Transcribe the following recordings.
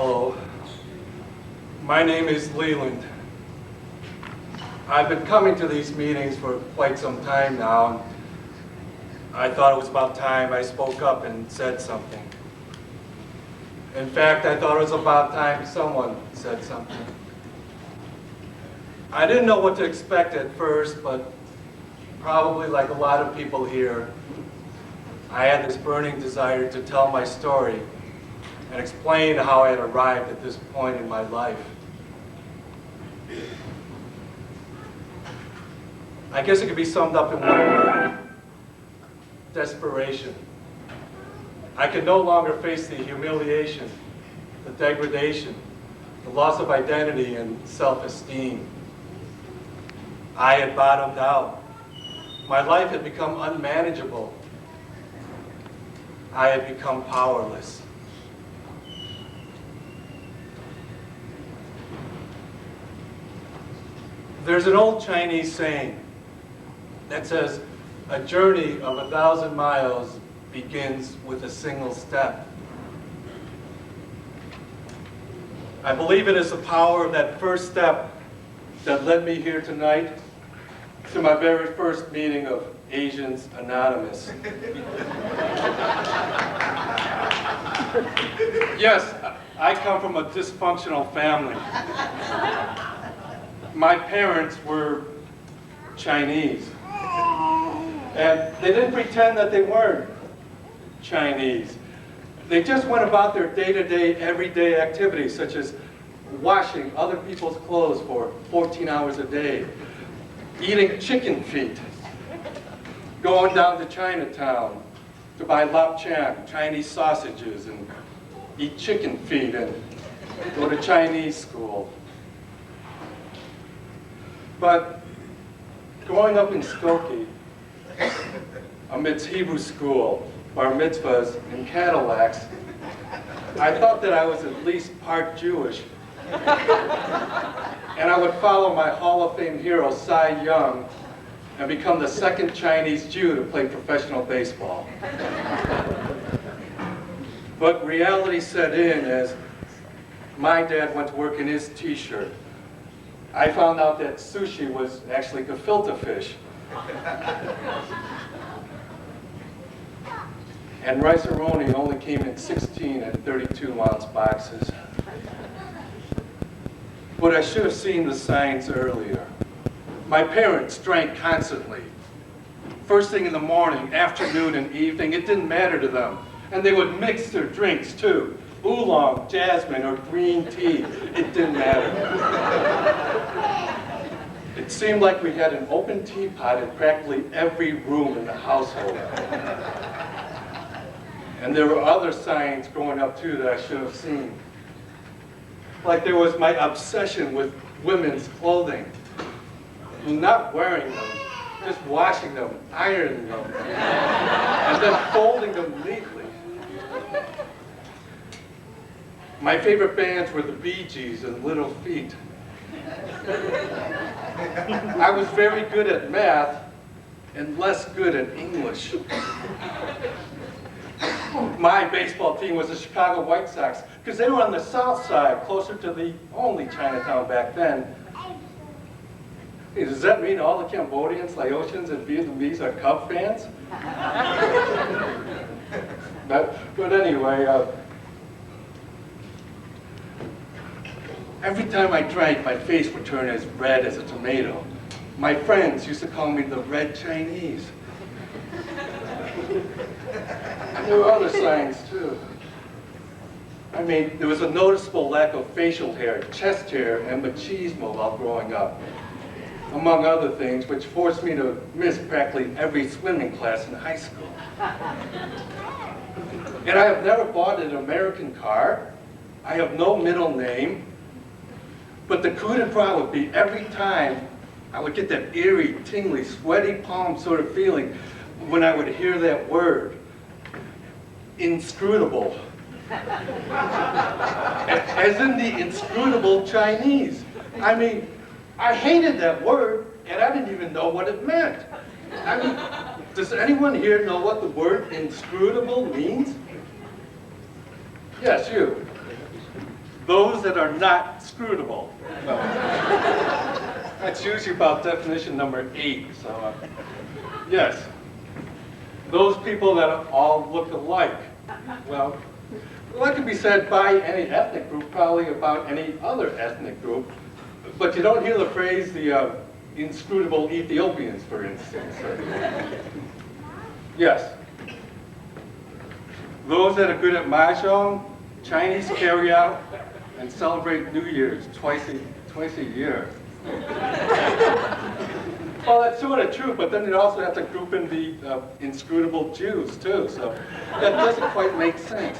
Hello, my name is Leland. I've been coming to these meetings for quite some time now, and I thought it was about time I spoke up and said something. In fact, I thought it was about time someone said something. I didn't know what to expect at first, but probably like a lot of people here, I had this burning desire to tell my story and explain how I had arrived at this point in my life. I guess it could be summed up in one word: desperation. I could no longer face the humiliation, the degradation, the loss of identity and self-esteem. I had bottomed out. My life had become unmanageable. I had become powerless. There's an old Chinese saying that says, a journey of 1,000 miles begins with a single step. I believe it is the power of that first step that led me here tonight to my very first meeting of Asians Anonymous. Yes, I come from a dysfunctional family. My parents were Chinese, and they didn't pretend that they weren't Chinese. They just went about their day-to-day, everyday activities, such as washing other people's clothes for 14 hours a day, eating chicken feet, going down to Chinatown to buy lapchang, Chinese sausages, and eat chicken feet, and go to Chinese school. But growing up in Skokie, amidst Hebrew school, bar mitzvahs, and Cadillacs, I thought that I was at least part Jewish. And I would follow my Hall of Fame hero, Cy Young, and become the second Chinese Jew to play professional baseball. But reality set in as my dad went to work in his t-shirt. I found out that sushi was actually gefilte fish. And rice-a-roni only came in 16 and 32-ounce boxes. But I should have seen the signs earlier. My parents drank constantly. First thing in the morning, afternoon, and evening, it didn't matter to them. And they would mix their drinks too. Oolong, jasmine, or green tea, it didn't matter. It seemed like we had an open teapot in practically every room in the household. And there were other signs growing up too that I should have seen. Like there was my obsession with women's clothing. Not wearing them, just washing them, ironing them, and then folding them neatly. My favorite bands were the Bee Gees and Little Feat. I was very good at math and less good at English. My baseball team was the Chicago White Sox because they were on the south side, closer to the only Chinatown back then. Hey, does that mean all the Cambodians, Laotians, and Vietnamese are Cub fans? But anyway, every time I drank, my face would turn as red as a tomato. My friends used to call me the Red Chinese. And there were other signs too. I mean, there was a noticeable lack of facial hair, chest hair, and machismo while growing up, among other things, which forced me to miss practically every swimming class in high school. And I have never bought an American car. I have no middle name. But the coup de grace would be every time I would get that eerie, tingly, sweaty palm sort of feeling when I would hear that word, inscrutable. As in the inscrutable Chinese. I mean, I hated that word, and I didn't even know what it meant. I mean, does anyone here know what the word inscrutable means? Yes, you. those that are not scrutable. So, that's usually about definition number 8. So, yes, those people that all look alike. Well, that could be said by any ethnic group, probably about any other ethnic group. But you don't hear the phrase the inscrutable Ethiopians, for instance. Yes. Those that are good at mahjong, Chinese carry out and celebrate New Year's twice a year. Well, that's sort of true, but then you also have to group in the inscrutable Jews, too. So that doesn't quite make sense.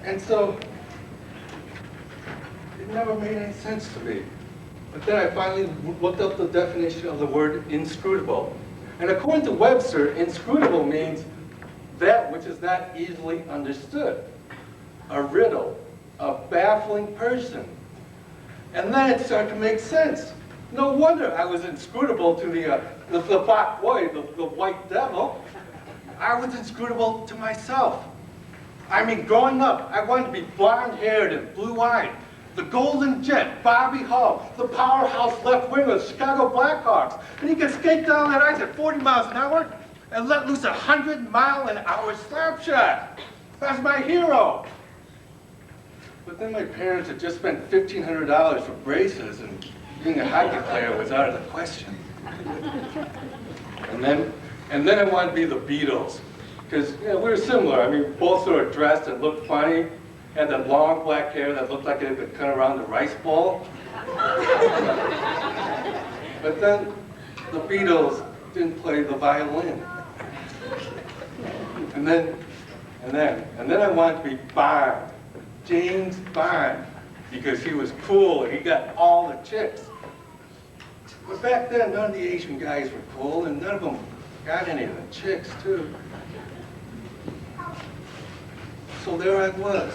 And so it never made any sense to me. But then I finally looked up the definition of the word inscrutable. And according to Webster, inscrutable means that which is not easily understood, a riddle, a baffling person. And then it started to make sense. No wonder I was inscrutable to the black boy, the white devil. I was inscrutable to myself. I mean, growing up, I wanted to be blonde-haired and blue-eyed. The Golden Jet, Bobby Hull, the powerhouse left winger of the Chicago Blackhawks. And he could skate down that ice at 40 miles an hour and let loose a 100-mile-an-hour slap shot. That's my hero. But then my parents had just spent $1,500 for braces, and being a hockey player was out of the question. And then I wanted to be the Beatles, because we were similar. I mean, both sort of dressed and looked funny, had that long black hair that looked like it had been cut around the rice bowl. But then the Beatles didn't play the violin. And then I wanted to be Bond, James Bond, because he was cool and he got all the chicks. But back then, none of the Asian guys were cool, and none of them got any of the chicks, too. So there I was,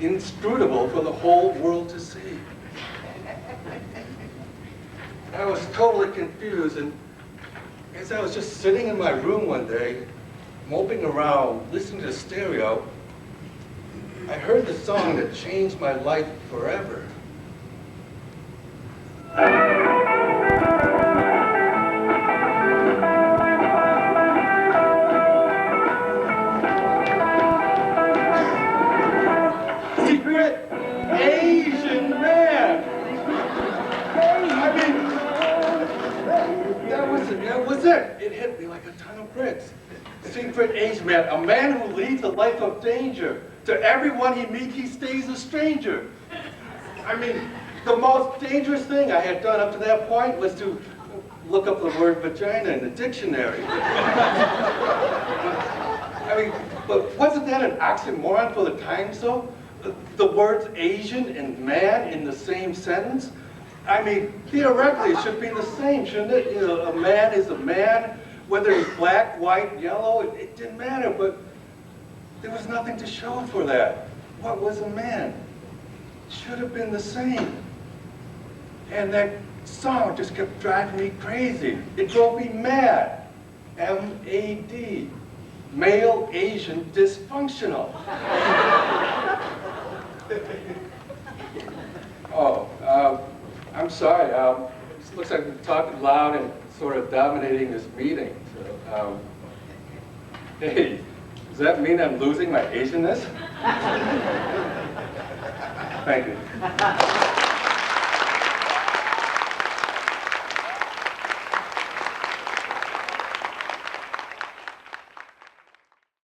inscrutable for the whole world to see. I was totally confused, and as I was just sitting in my room one day, moping around, listening to stereo, I heard the song that changed my life forever. Secret Asian Man. I mean, that was it. It hit me like a ton of bricks. Secret Asian Man, a man who leads a life of danger. To everyone he meets, he stays a stranger. I mean, the most dangerous thing I had done up to that point was to look up the word vagina in the dictionary. I mean, but wasn't that an oxymoron for the times, though? The words Asian and man in the same sentence? I mean, theoretically, it should be the same, shouldn't it? You know, a man is a man, whether he's black, white, yellow, it didn't matter, but there was nothing to show for that. What was a man? It should have been the same. And that song just kept driving me crazy. It drove me mad. M-A-D. Male Asian dysfunctional. I'm sorry. It looks like I'm talking loud and sort of dominating this meeting. So, hey, does that mean I'm losing my Asianness? Thank you.